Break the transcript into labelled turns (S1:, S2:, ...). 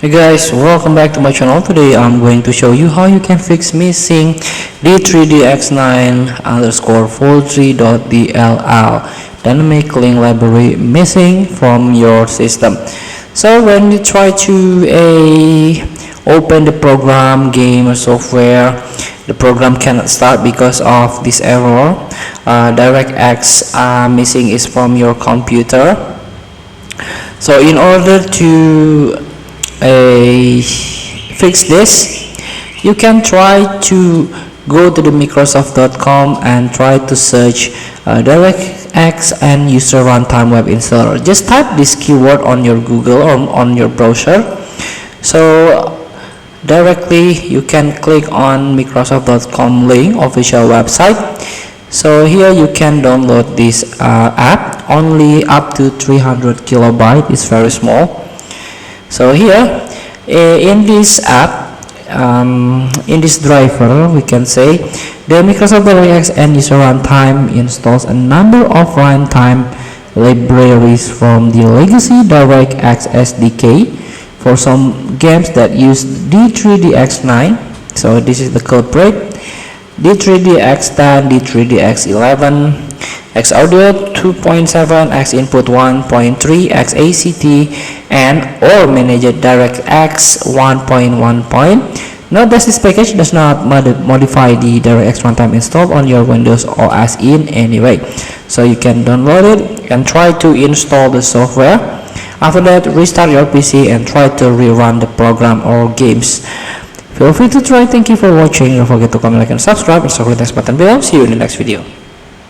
S1: Hey guys, welcome back to my channel. Today I'm going to show you how you can fix missing D3DX9 underscore 43.dll dynamic link library missing from your system. So when you try to open the program, game or software, the program cannot start because of this error. DirectX missing is from your computer. So in order to fix this, you can try to go to the Microsoft.com and try to search DirectX and user runtime web installer. Just type this keyword on your Google or on your browser. So directly you can click on Microsoft.com link official website. So here you can download this app, only up to 300 kilobyte. It's very small. So here in this app, in this driver, we can say the Microsoft DirectX and user runtime installs a number of runtime libraries from the legacy DirectX SDK for some games that use D3DX9. So this is the culprit: D3DX10, D3DX11, Xaudio 2.7, Xinput 1.3, Xact, and or managed DirectX 1.1. Note that this package does not modify the DirectX runtime installed on your Windows OS in any way. So you can download it and try to install the software. After that, restart your PC and try to rerun the program or games. Feel free to try. Thank you for watching. Don't forget to comment, like, and subscribe, and click the next button below. See you in the next video.